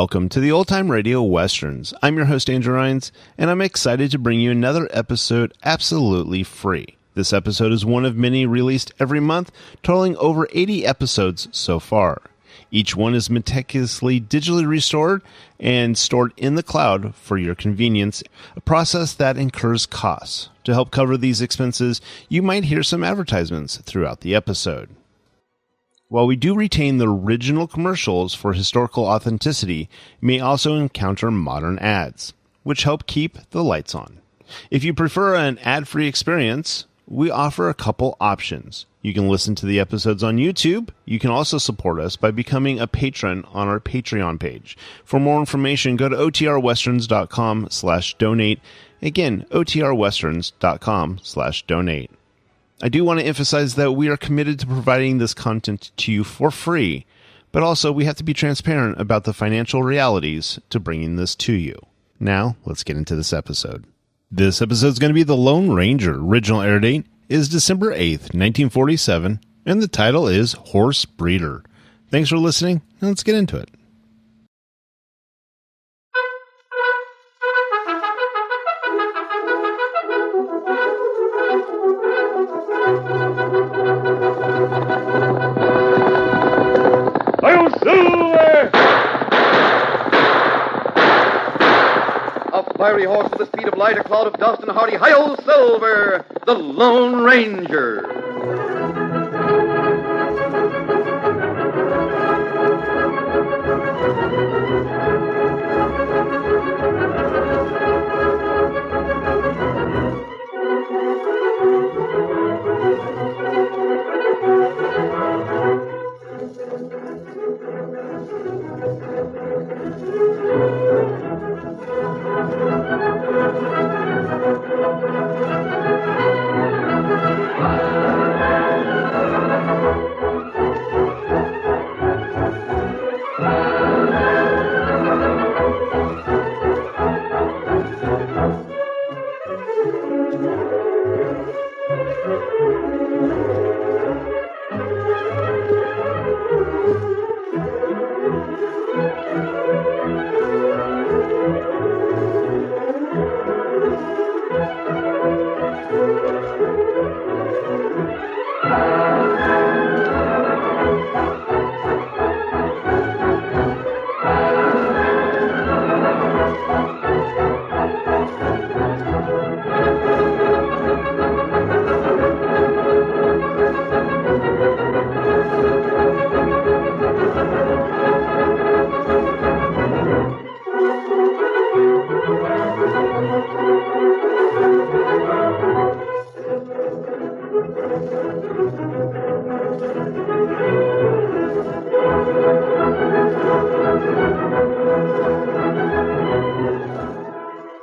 Welcome to the Old Time Radio Westerns. I'm your host, Andrew Rhynes, and I'm excited to bring you another episode absolutely free. This episode is one of many released every month, totaling over 80 episodes so far. Each one is meticulously digitally restored and stored in the cloud for your convenience, a process that incurs costs. To help cover these expenses, you might hear some advertisements throughout the episode. While we do retain the original commercials for historical authenticity, you may also encounter modern ads, which help keep the lights on. If you prefer an ad-free experience, we offer a couple options. You can listen to the episodes on YouTube. You can also support us by becoming a patron on our Patreon page. For more information, go to otrwesterns.com/donate. Again, otrwesterns.com/donate. I do want to emphasize that we are committed to providing this content to you for free, but also we have to be transparent about the financial realities to bringing this to you. Now, let's get into this episode. This episode is going to be The Lone Ranger. Original air date is December 8th, 1947, and the title is Horse Breeder. Thanks for listening, and let's get into it. Fiery horse with the speed of light, a cloud of dust, and hearty hi-yo Silver, the Lone Ranger.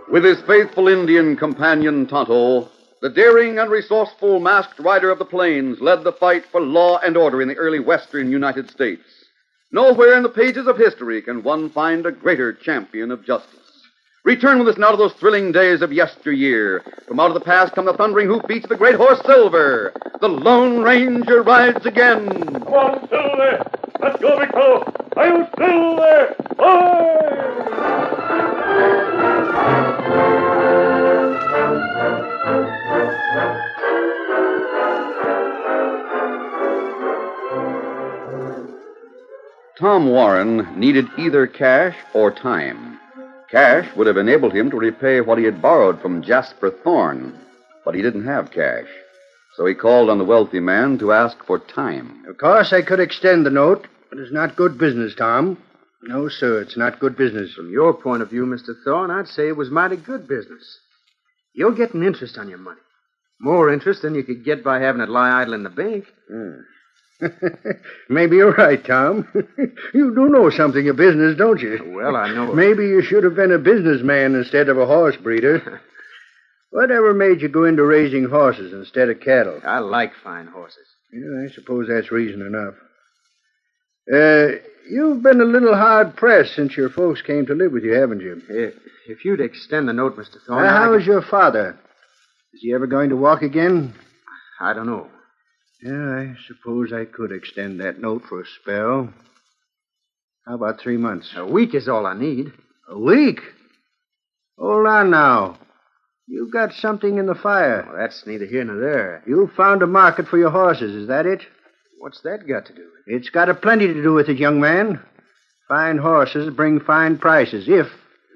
With his faithful Indian companion Tonto, the daring and resourceful masked rider of the plains led the fight for law and order in the early western United States. Nowhere in the pages of history can one find a greater champion of justice. Return with us now to those thrilling days of yesteryear. From out of the past come the thundering hoofbeats of the great horse Silver. The Lone Ranger rides again. Come on, Silver! Let's go, Victor! Hi-yo, Silver! Hi! Tom Warren needed either cash or time. Cash would have enabled him to repay what he had borrowed from Jasper Thorne, but he didn't have cash. So he called on the wealthy man to ask for time. Of course, I could extend the note, but it's not good business, Tom. No, sir, it's not good business. From your point of view, Mr. Thorne, I'd say it was mighty good business. You're getting interest on your money. More interest than you could get by having it lie idle in the bank. Maybe you're right, Tom. You do know something of business, don't you? Well, I know. Maybe you should have been a businessman instead of a horse breeder. Whatever made you go into raising horses instead of cattle? I like fine horses. Yeah, I suppose that's reason enough. You've been a little hard-pressed since your folks came to live with you, haven't you? If you'd extend the note, Mr. Thorne... How's your father? Is he ever going to walk again? I don't know. Yeah, I suppose I could extend that note for a spell. How about 3 months? A week is all I need. A week? Hold on now. You've got something in the fire. Well, that's neither here nor there. You found a market for your horses, is that it? What's that got to do with it? It's got a plenty to do with it, young man. Fine horses bring fine prices if,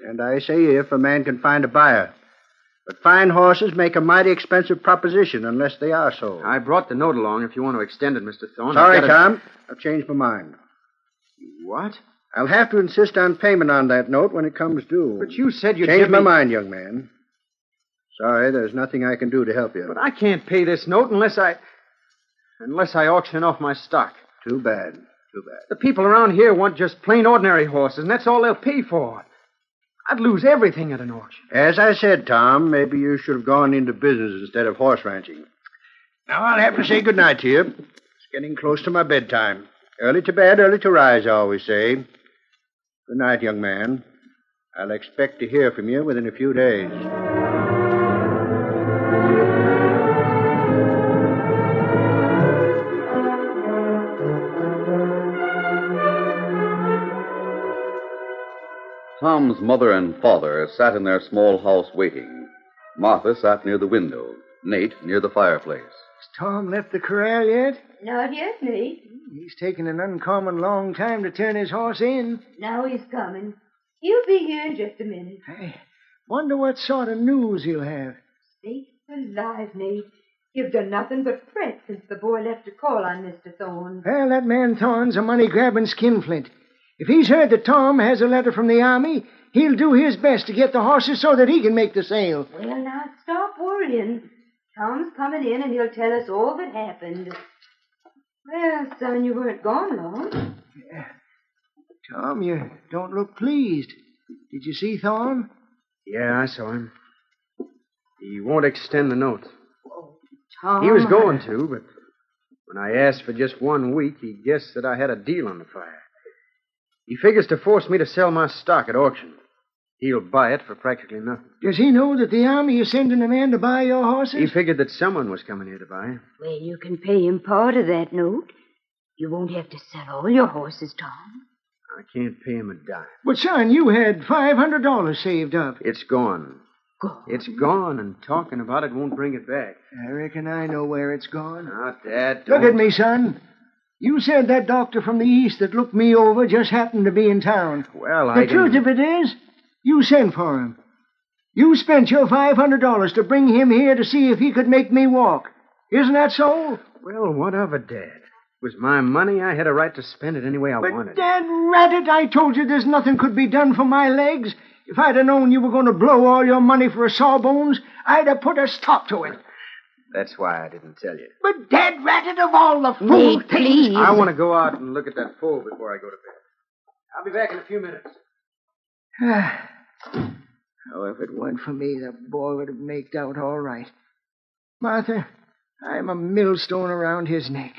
and I say if, a man can find a buyer. But fine horses make a mighty expensive proposition unless they are sold. I brought the note along if you want to extend it, Mr. Thorne. Sorry, I've got Tom. I've changed my mind. What? I'll have to insist on payment on that note when it comes due. But you said you'd Changed give my me... mind, young man. Sorry, there's nothing I can do to help you. But I can't pay this note unless I auction off my stock. Too bad. Too bad. The people around here want just plain ordinary horses, and that's all they'll pay for. I'd lose everything at an auction. As I said, Tom, maybe you should have gone into business instead of horse ranching. Now I'll have to say goodnight to you. It's getting close to my bedtime. Early to bed, early to rise, I always say. Good night, young man. I'll expect to hear from you within a few days. Tom's mother and father sat in their small house waiting. Martha sat near the window, Nate near the fireplace. Has Tom left the corral yet? Not yet, Nate. He's taken an uncommon long time to turn his horse in. Now he's coming. He'll be here in just a minute. I wonder what sort of news he'll have. Sakes alive, Nate. You've done nothing but fret since the boy left to call on Mr. Thorne. Well, that man Thorne's a money-grabbing skinflint. If he's heard that Tom has a letter from the Army, he'll do his best to get the horses so that he can make the sale. Well, now stop worrying. Tom's coming in and he'll tell us all that happened. Well, son, you weren't gone long. Tom, you don't look pleased. Did you see Thorne? Yeah, I saw him. He won't extend the note. Tom... He was going to, but when I asked for just 1 week, he guessed that I had a deal on the fire. He figures to force me to sell my stock at auction. He'll buy it for practically nothing. Does he know that the Army is sending a man to buy your horses? He figured that someone was coming here to buy. Well, you can pay him part of that note. You won't have to sell all your horses, Tom. I can't pay him a dime. But, son, you had $500 saved up. It's gone. Gone. It's gone, and talking about it won't bring it back. I reckon I know where it's gone. Not that. Look at me, son. You said that doctor from the East that looked me over just happened to be in town. Well, The truth of it is, you sent for him. You spent your $500 to bring him here to see if he could make me walk. Isn't that so? Well, what of it, Dad? It was my money. I had a right to spend it any way I wanted. But, Dad, rat it, I told you there's nothing could be done for my legs. If I'd have known you were going to blow all your money for a sawbones, I'd have put a stop to it. That's why I didn't tell you. But, Dad, rat it, of all the fool Nate, things... please. I want to go out and look at that foal before I go to bed. I'll be back in a few minutes. Oh, if it weren't for me, the boy would have maked out all right. Martha, I'm a millstone around his neck.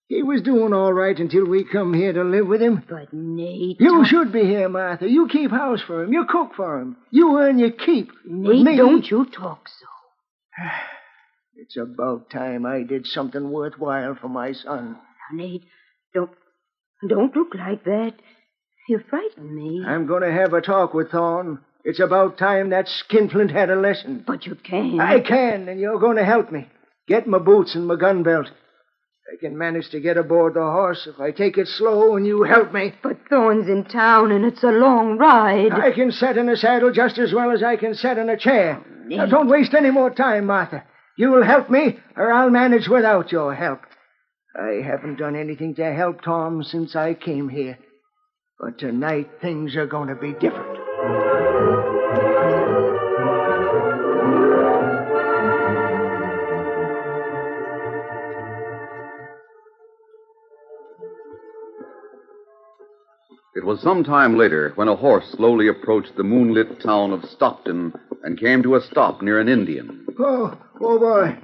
He was doing all right until we come here to live with him. But, Nate... You should be here, Martha. You keep house for him. You cook for him. You earn your keep. With Nate, me, don't you talk so. It's about time I did something worthwhile for my son. Now, Nate, don't look like that. You frighten me. I'm going to have a talk with Thorne. It's about time that skinflint had a lesson. But you can't. I can, and you're going to help me. Get my boots and my gun belt. I can manage to get aboard the horse if I take it slow and you help me. But Thorne's in town, and it's a long ride. I can sit in a saddle just as well as I can sit in a chair. Nate. Now, don't waste any more time, Martha. You'll help me, or I'll manage without your help. I haven't done anything to help Tom since I came here. But tonight, things are going to be different. It was some time later when a horse slowly approached the moonlit town of Stockton and came to a stop near an Indian. Oh boy.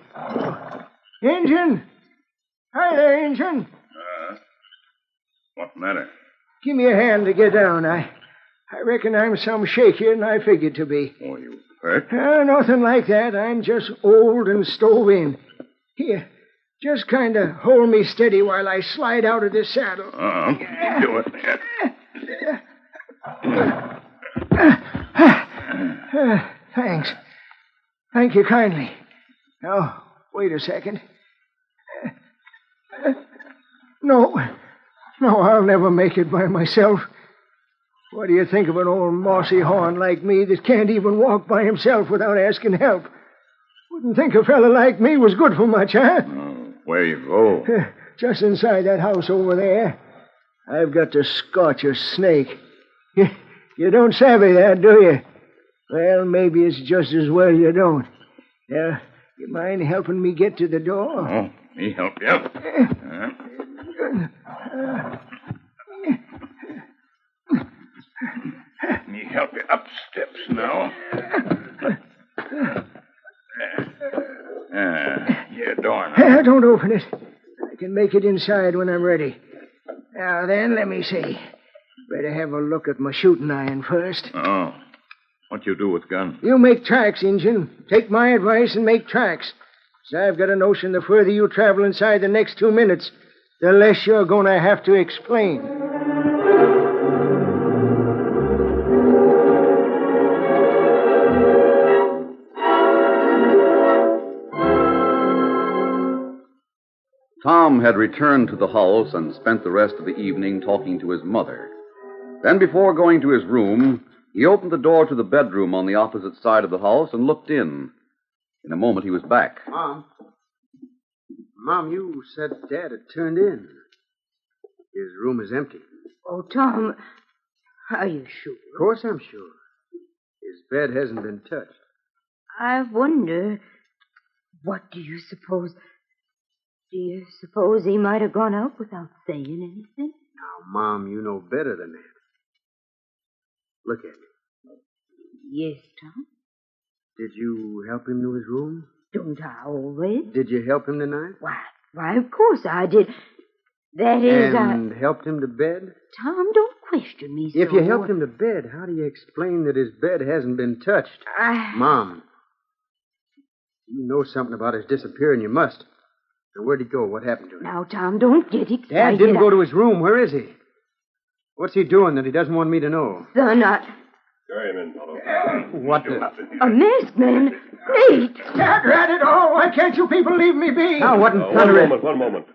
Injun! Hi there, Injun. What matter? Give me a hand to get down. I reckon I'm some shakier than I figured to be. Oh, you hurt? Nothing like that. I'm just old and stove in. Here, just kind of hold me steady while I slide out of this saddle. Do it. Thanks. Thank you kindly. Now, wait a second. No, I'll never make it by myself. What do you think of an old mossy horn like me that can't even walk by himself without asking help? Wouldn't think a fella like me was good for much, huh? Oh, where you go? Just inside that house over there. I've got to scotch a snake. You don't savvy that, do you? Well, maybe it's just as well you don't. You mind helping me get to the door? Oh, me help you. Me help you up steps now. Your door now. Don't open it. I can make it inside when I'm ready. Now then, let me see. Better have a look at my shooting iron first. Oh. What you do with gun? You make tracks, Injun. Take my advice and make tracks. So I've got a notion the further you travel inside the next 2 minutes, the less you're going to have to explain. Tom had returned to the house and spent the rest of the evening talking to his mother. Then, before going to his room, he opened the door to the bedroom on the opposite side of the house and looked in. In a moment, he was back. Mom, you said Dad had turned in. His room is empty. Oh, Tom, are you sure? Of course I'm sure. His bed hasn't been touched. I wonder, what do you suppose? Do you suppose he might have gone out without saying anything? Now, Mom, you know better than that. Look at me. Yes, Tom. Did you help him to his room? Don't I always? Did you help him tonight? Why, of course I did. That is, And helped him to bed? Tom, don't question me so. If you helped him to bed, how do you explain that his bed hasn't been touched? Mom, you know something about his disappearing. You must. Now, where'd he go? What happened to him? Now, Tom, don't get excited. Dad didn't go to his room. Where is he? What's he doing that he doesn't want me to know? Son, Carry him in, Tonto. What the... A masked man? Nate! Dad, rat it all. Why can't you people leave me be? Now, what in thunder... One moment.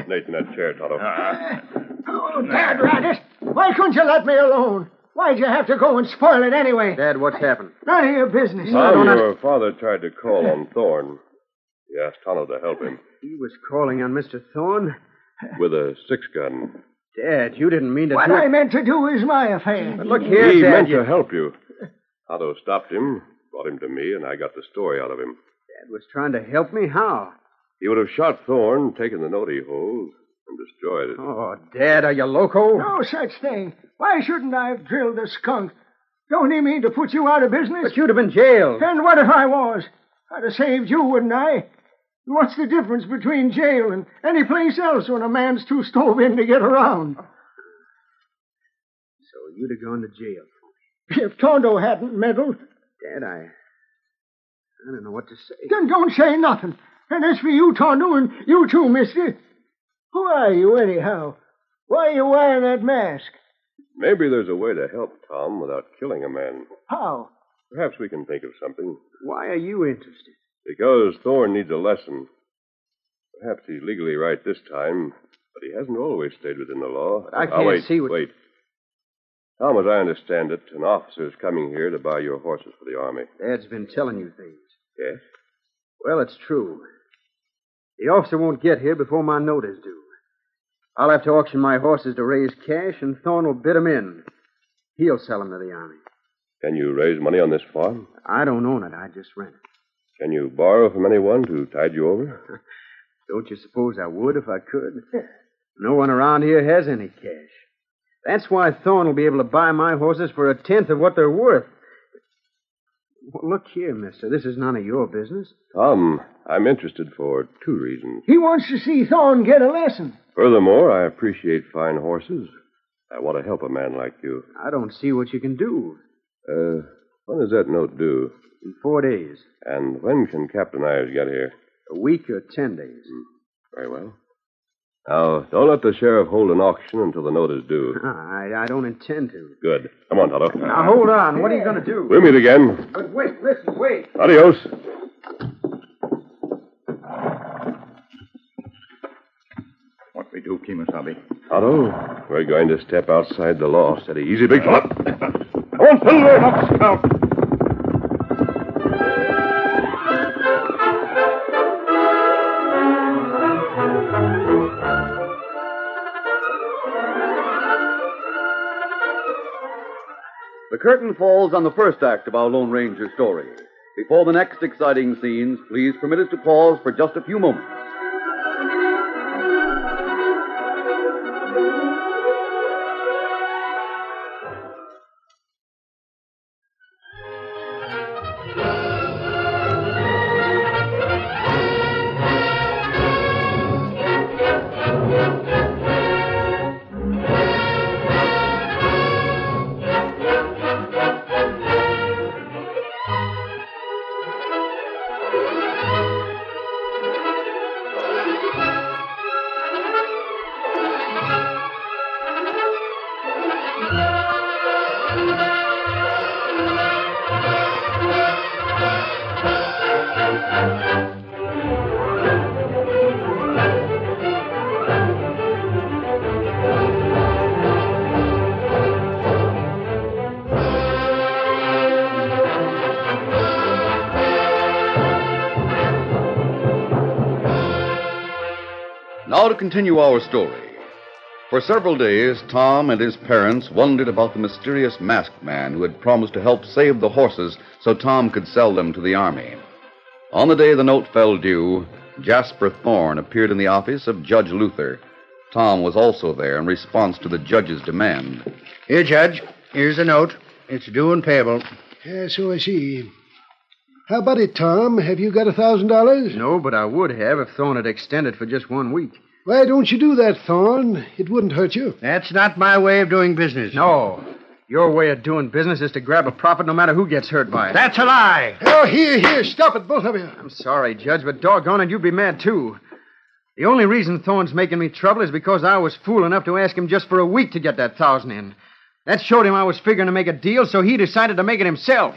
Nate in that chair, Tonto. Oh, Dad, rat it. Why couldn't you let me alone? Why'd you have to go and spoil it anyway? Dad, what's happened? None of your business. Tom, your father tried to call on Thorne. He asked Tonto to help him. He was calling on Mr. Thorne? With a 6-gun. Dad, you didn't mean to What do it. I meant to do is my affair. But look here, He Dad. meant to help you. Tonto stopped him, brought him to me, and I got the story out of him. Dad was trying to help me? How? He would have shot Thorne, taken the note he holds, and destroyed it. Oh, Dad, are you loco? No such thing. Why shouldn't I have drilled the skunk? Don't he mean to put you out of business? But you'd have been jailed. And what if I was? I'd have saved you, wouldn't I? What's the difference between jail and any place else when a man's too stove in to get around? So you'd have gone to jail. If Tonto hadn't meddled... Dad, I don't know what to say. Then don't say nothing. And as for you, Tonto, and you too, mister. Who are you, anyhow? Why are you wearing that mask? Maybe there's a way to help Tom without killing a man. How? Perhaps we can think of something. Why are you interested? Because Thorne needs a lesson. Perhaps he's legally right this time, but he hasn't always stayed within the law. But I can't see what... Wait. Tom, as I understand it, an officer is coming here to buy your horses for the Army. Dad's been telling you things. Yes? Well, it's true. The officer won't get here before my note is due. I'll have to auction my horses to raise cash, and Thorne will bid 'em in. He'll sell 'em to the Army. Can you raise money on this farm? I don't own it. I just rent it. Can you borrow from anyone to tide you over? Don't you suppose I would if I could? No one around here has any cash. That's why Thorne will be able to buy my horses for 1/10 of what they're worth. Well, look here, mister. This is none of your business. Tom, I'm interested for 2 reasons. He wants to see Thorne get a lesson. Furthermore, I appreciate fine horses. I want to help a man like you. I don't see what you can do. When is that note due? In 4 days. And when can Captain Ives get here? A week or 10 days. Very well. Now, don't let the sheriff hold an auction until the note is due. I don't intend to. Good. Come on, Tonto. Now, hold on. What are you going to do? We'll meet again. But wait, listen, wait. Adios. What we do, Kemosabe? Tonto, we're going to step outside the law. Steady. Easy, big fella. Come on, Silver. Enough scout. The curtain falls on the first act of our Lone Ranger story. Before the next exciting scenes, please permit us to pause for just a few moments. Now to continue our story. For several days, Tom and his parents wondered about the mysterious masked man who had promised to help save the horses so Tom could sell them to the army. On the day the note fell due, Jasper Thorne appeared in the office of Judge Luther. Tom was also there in response to the judge's demand. Here, Judge. Here's the note. It's due and payable. So I see. How about it, Tom? Have you got $1,000? No, but I would have if Thorne had extended for just 1 week. Why don't you do that, Thorne? It wouldn't hurt you. That's not my way of doing business. No. Your way of doing business is to grab a profit no matter who gets hurt by it. That's a lie. Oh, here, stop it, both of you. I'm sorry, Judge, but doggone it, you'd be mad, too. The only reason Thorne's making me trouble is because I was fool enough to ask him just for a week to get that 1,000 in. That showed him I was figuring to make a deal, so he decided to make it himself.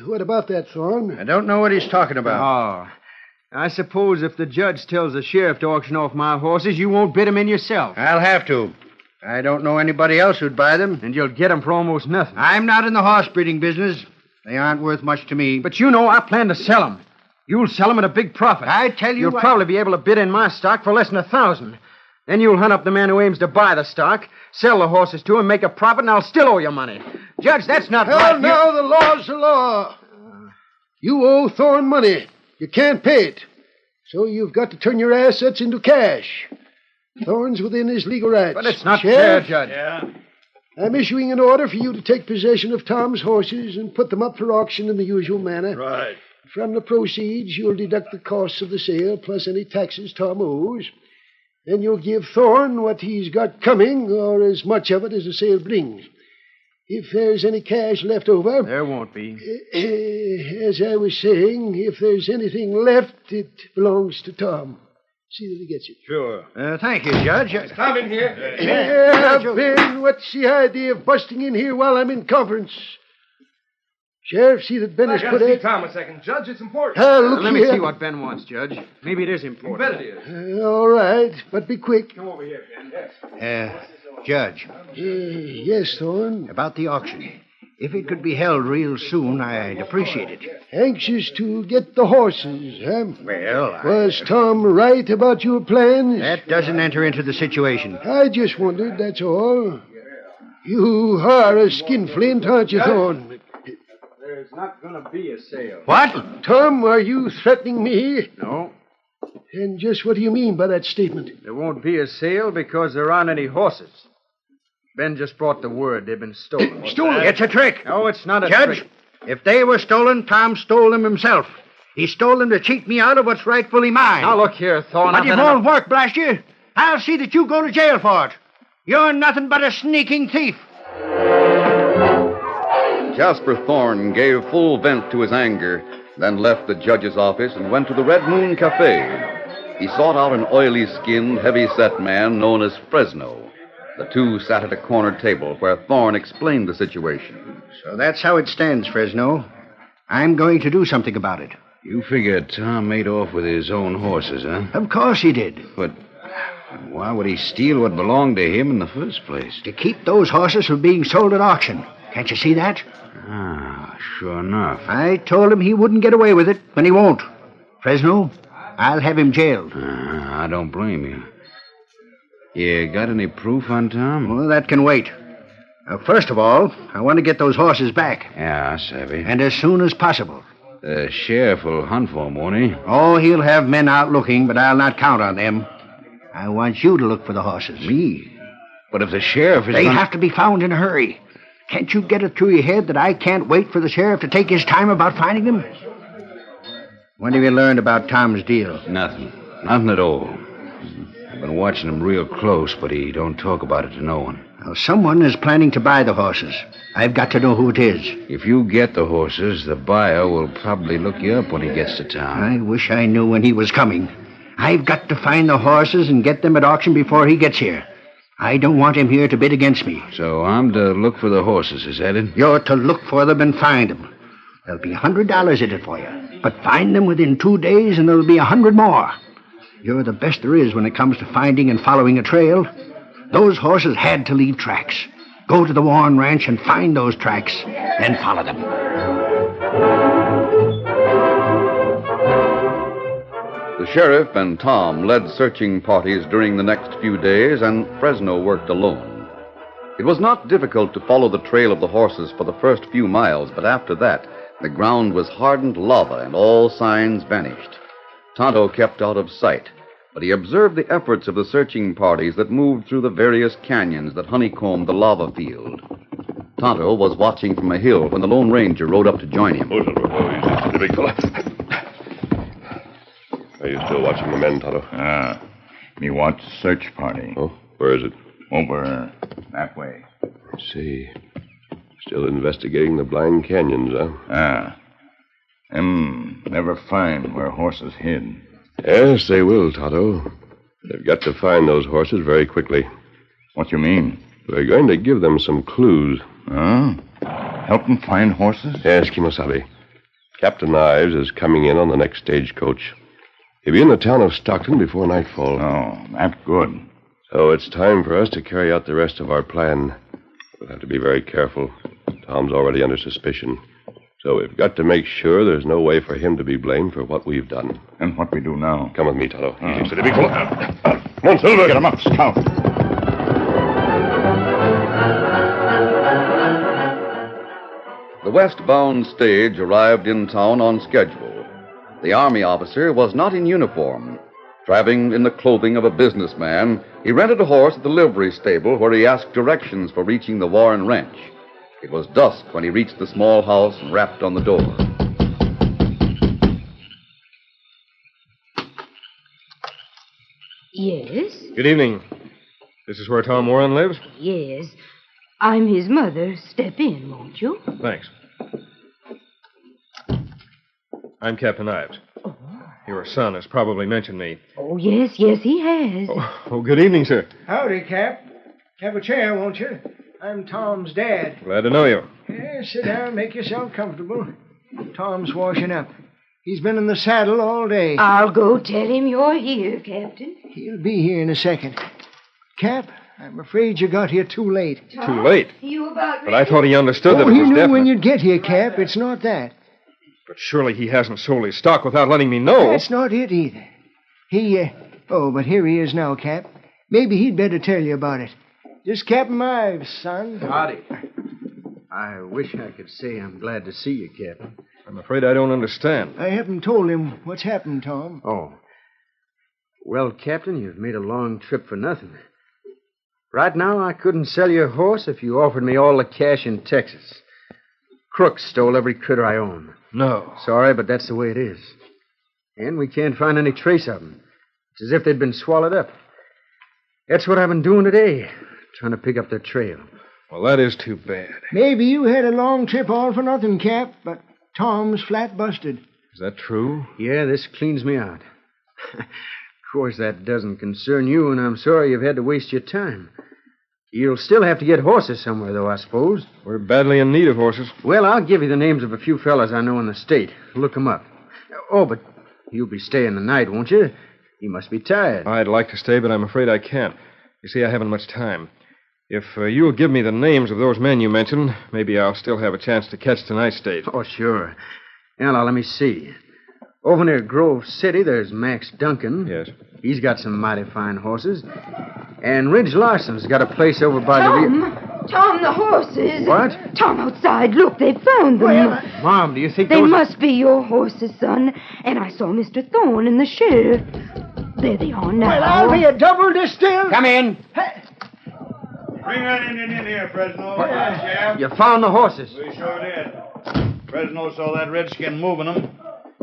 What about that, Thorne? I don't know what he's talking about. Oh. I suppose if the judge tells the sheriff to auction off my horses, you won't bid them in yourself. I'll have to. I don't know anybody else who'd buy them. And you'll get them for almost nothing. I'm not in the horse breeding business. They aren't worth much to me. But you know I plan to sell them. You'll sell them at a big profit. I tell you You'll probably be able to bid in my stock for less than 1,000. Then you'll hunt up the man who aims to buy the stock, sell the horses to him, make a profit, and I'll still owe you money. Judge, that's not right. Now, the law's the law. You owe Thorne money. You can't pay it. So you've got to turn your assets into cash. Thorne's within his legal rights. But it's not Sheriff, fair, Judge. Yeah? I'm issuing an order for you to take possession of Tom's horses and put them up for auction in the usual manner. Right. From the proceeds, you'll deduct the costs of the sale plus any taxes Tom owes. Then you'll give Thorne what he's got coming, or as much of it as the sale brings. If there's any cash left over... There won't be. As I was saying, if there's anything left, it belongs to Tom. See that he gets it. Sure. Thank you, Judge. Come in here. Ben, what's the idea of busting in here while I'm in conference? Sheriff, see that Ben is put out... Tom a second, Judge. It's important. Look Let me here. see what Ben wants, Judge. Maybe it is important. Bet it is. All right, but be quick. Come over here, Ben. Yes. Judge, Yes, Thorne. about the auction. If it could be held real soon, I'd appreciate it. Anxious to get the horses, huh? Well, Was Tom right about your plans? that doesn't enter into the situation. I just wondered, that's all. You are a skinflint, aren't you, Thorne? There's not going to be a sale. What? Tom, are you threatening me? No. And just what do you mean by that statement? There won't be a sale because there aren't any horses. Ben just brought the word they've been stolen. Stolen? It's a trick. No, it's not a Judge, trick. if they were stolen, Tom stole them himself. He stole them to cheat me out of what's rightfully mine. Now, look here, Thorne. But it won't work, blast you. I'll see that you go to jail for it. You're nothing but a sneaking thief. Jasper Thorne gave full vent to his anger, then left the judge's office and went to the Red Moon Cafe. he sought out an oily-skinned, heavy-set man known as Fresno. The two sat at a corner table where Thorne explained the situation. So that's how it stands, Fresno. I'm going to do something about it. You figure Tom made off with his own horses, huh? Of course he did. But why would he steal what belonged to him in the first place? To keep those horses from being sold at auction. Can't you see that? Ah, sure enough. I told him he wouldn't get away with it, and he won't. Fresno, I'll have him jailed. I don't blame you. You got any proof on Tom? Well, that can wait. Now, first of all, I want to get those horses back. Yeah, savvy. And as soon as possible. The sheriff will hunt for him, won't he? Oh, he'll have men out looking, but I'll not count on them. I want you to look for the horses. Me? But if the sheriff is... They have to be found in a hurry. Can't you get it through your head that I can't wait for the sheriff to take his time about finding them? When have you learned about Tom's deal? Nothing. Nothing at all. I've been watching him real close, but he don't talk about it to no one. Well, someone is planning to buy the horses. I've got to know who it is. If you get the horses, the buyer will probably look you up when he gets to town. I wish I knew when he was coming. I've got to find the horses and get them at auction before he gets here. I don't want him here to bid against me. So I'm to look for the horses, is that it? You're to look for them and find them. There'll be $100 in it for you. But find them within 2 days and there'll be 100 more. You're the best there is when it comes to finding and following a trail. Those horses had to leave tracks. Go to the Warren Ranch and find those tracks, then follow them. The sheriff and Tom led searching parties during the next few days, and Fresno worked alone. It was not difficult to follow the trail of the horses for the first few miles, but after that, the ground was hardened lava and all signs vanished. Tonto kept out of sight, but he observed the efforts of the searching parties that moved through the various canyons that honeycombed the lava field. Tonto was watching from a hill when the Lone Ranger rode up to join him. The big fella. Are you still watching the men, Tonto? Me watch search party. Oh, where is it? Over that way. Let's see. Still investigating the blind canyons, huh? Never find where horses hid. Yes, they will, Tonto. They've got to find those horses very quickly. What you mean? We're going to give them some clues. Huh? Help them find horses? Yes, Kimosabe. Captain Ives is coming in on the next stagecoach. He'll be in the town of Stockton before nightfall. Oh, that's good. So it's time for us to carry out the rest of our plan. We'll have to be very careful. Tom's already under suspicion. So we've got to make sure there's no way for him to be blamed for what we've done. And what we do now? Come with me, Tonto. Easy, steady, big fella. Come on, Silver. Get him up, Scout. The westbound stage arrived in town on schedule. The army officer was not in uniform. Traveling in the clothing of a businessman, he rented a horse at the livery stable where he asked directions for reaching the Warren Ranch. It was dusk when he reached the small house and rapped on the door. Yes? Good evening. This is where Tom Warren lives? Yes. I'm his mother. Step in, won't you? Thanks. I'm Captain Ives. Oh. Your son has probably mentioned me. Oh, yes, he has. Oh, good evening, sir. Howdy, Cap. Have a chair, won't you? I'm Tom's dad. Glad to know you. Yeah, sit down, make yourself comfortable. Tom's washing up. He's been in the saddle all day. I'll go tell him you're here, Captain. He'll be here in a second. Cap, I'm afraid you got here too late. Too late? You about But I thought he understood that Oh, it he was knew definite. when you'd get here, Cap. It's not that. But surely he hasn't sold his stock without letting me know. That's not it either. But here he is now, Cap. Maybe he'd better tell you about it. Just Captain Ives, son. Howdy. I wish I could say I'm glad to see you, Captain. I'm afraid I don't understand. I haven't told him what's happened, Tom. Oh. Well, Captain, you've made a long trip for nothing. Right now, I couldn't sell your horse if you offered me all the cash in Texas. Crooks stole every critter I own. No. Sorry, but that's the way it is. And we can't find any trace of them. It's as if they'd been swallowed up. That's what I've been doing today, trying to pick up their trail. Well, that is too bad. Maybe you had a long trip all for nothing, Cap, but Tom's flat busted. Is that true? Yeah, this cleans me out. course, that doesn't concern you, and I'm sorry you've had to waste your time. You'll still have to get horses somewhere, though, I suppose. We're badly in need of horses. Well, I'll give you the names of a few fellas I know in the state. Look 'em up. Oh, but you'll be staying the night, won't you? You must be tired. I'd like to stay, but I'm afraid I can't. You see, I haven't much time. If you'll give me the names of those men you mentioned, maybe I'll still have a chance to catch tonight's stage. Oh, sure. Now, let me see. Over near Grove City, there's Max Duncan. Yes. He's got some mighty fine horses. And Ridge Larson's got a place over by Tom, the horses. What? Tom, outside. Look, they found them. Mom, do you think They must be your horses, son. And I saw Mr. Thorne and the sheriff. There they are now. Well, I'll be a double distilled. Come in. Bring that Indian in here, Fresno. Sheriff. You found the horses. We sure did. Fresno saw that redskin moving them.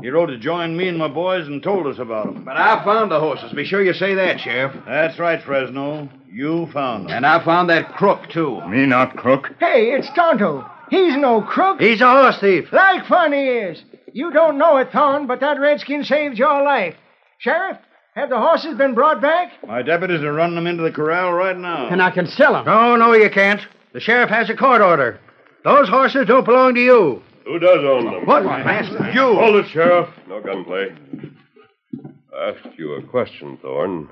He rode to join me and my boys and told us about them. But I found the horses. Be sure you say that, Sheriff. That's right, Fresno. You found them. And I found that crook, too. Me not crook. Hey, it's Tonto. He's no crook. He's a horse thief. Like fun he is. You don't know it, Thorne, but that redskin saved your life. Sheriff, have the horses been brought back? My deputies are running them into the corral right now. And I can sell them. Oh, no, you can't. The sheriff has a court order. Those horses don't belong to you. Who does own them? What, Master? You. Hold it, Sheriff. No gunplay. I asked you a question, Thorne.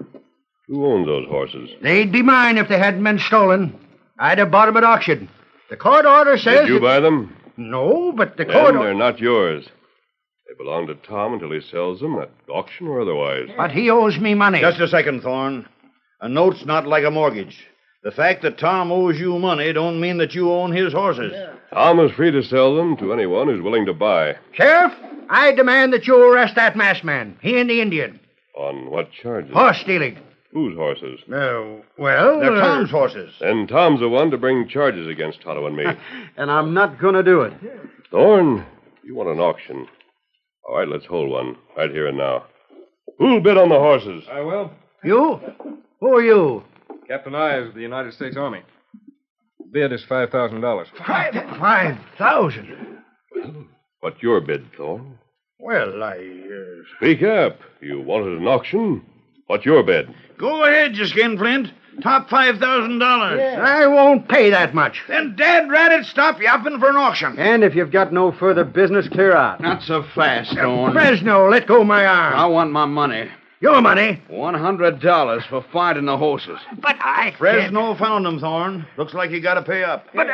Who owns those horses? They'd be mine if they hadn't been stolen. I'd have bought them at auction. The court order says... Did you buy them? No, but the Then court... they're not yours. They belong to Tom until he sells them at auction or otherwise. But he owes me money. Just a second, Thorne. A note's not like a mortgage. The fact that Tom owes you money don't mean that you own his horses. Tom is free to sell them to anyone who's willing to buy. Sheriff, I demand that you arrest that masked man. He and the Indian. On what charges? Horse stealing. Whose horses? Well... They're Tom's horses. And Tom's the one to bring charges against Tonto and me. And I'm not going to do it. Thorne, you want an auction. All right, let's hold one. Right here and now. Who'll bid on the horses? I will. You? Who are you? Captain Ives of the United States Army. Bid is $5,000. 5,000? What's your bid, Thorne? Well, Speak up. You wanted an auction? What's your bid? Go ahead, you skinflint. Top $5,000. I won't pay that much. Then dad rat it, stop yapping for an auction. And if you've got no further business, clear out. Not so fast, Thorne. Fresno, let go my arm. I want my money. Your money? $100 for finding the horses. But I... Fresno found them, Thorne. Looks like you got to pay up. But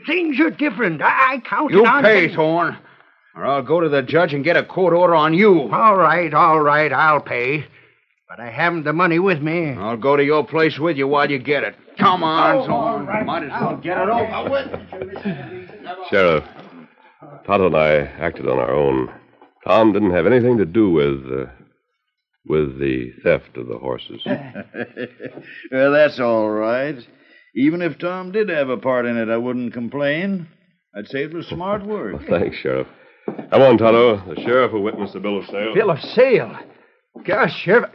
things are different. I counted You on... pay, Thorne, or I'll go to the judge and get a court order on you. All right, I'll pay. But I haven't the money with me. I'll go to your place with you while you get it. Come on, Thorne. Right. Might as well get it over. Sheriff, Tonto and I acted on our own. Tom didn't have anything to do with the theft of the horses. Well, that's all right. Even if Tom did have a part in it, I wouldn't complain. I'd say it was smart work. Well, thanks, Sheriff. Come on, Tonto. The sheriff will witness the bill of sale. Bill of sale? Gosh, Sheriff.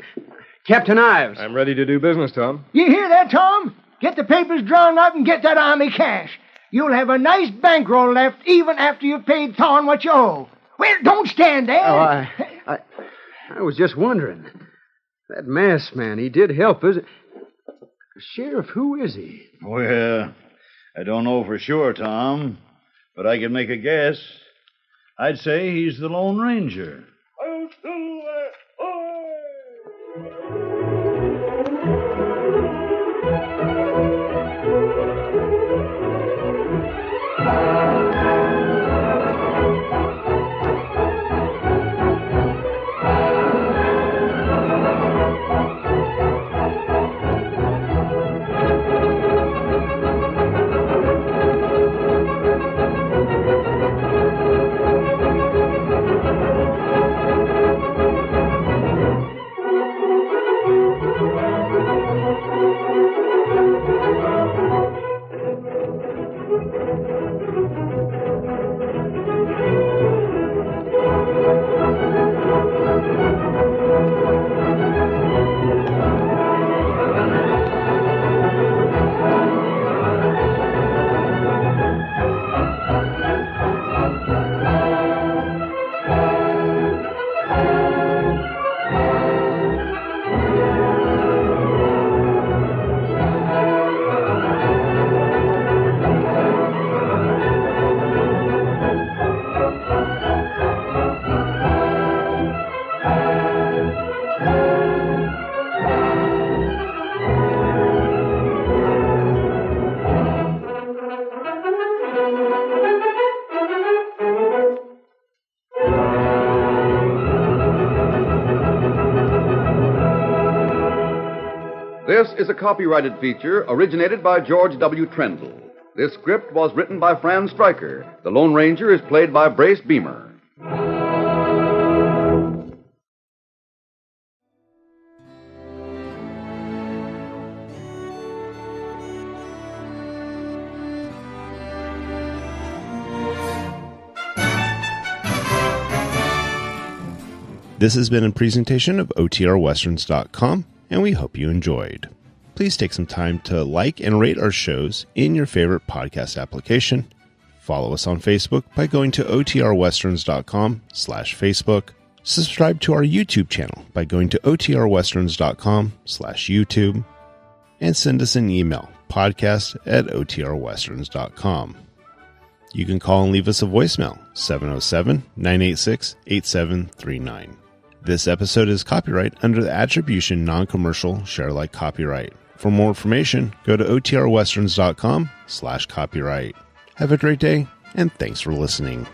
Captain Ives. I'm ready to do business, Tom. You hear that, Tom? Get the papers drawn up and get that army cash. You'll have a nice bankroll left even after you've paid Thorne what you owe. Well, don't stand there. Oh, I was just wondering. That masked man, he did help us. Sheriff, who is he? Well, I don't know for sure, Tom, but I can make a guess. I'd say he's the Lone Ranger. This is a copyrighted feature originated by George W. Trendle. This script was written by Fran Stryker. The Lone Ranger is played by Brace Beamer. This has been a presentation of OTRWesterns.com, and we hope you enjoyed. Please take some time to like and rate our shows in your favorite podcast application. Follow us on Facebook by going to OTRWesterns.com/Facebook. Subscribe to our YouTube channel by going to OTRWesterns.com/YouTube. And send us an email, podcast@OTRWesterns.com. You can call and leave us a voicemail, 707-986-8739. This episode is copyright under the Attribution Non-Commercial Share-alike copyright. For more information, go to OTRWesterns.com/copyright. Have a great day, and thanks for listening.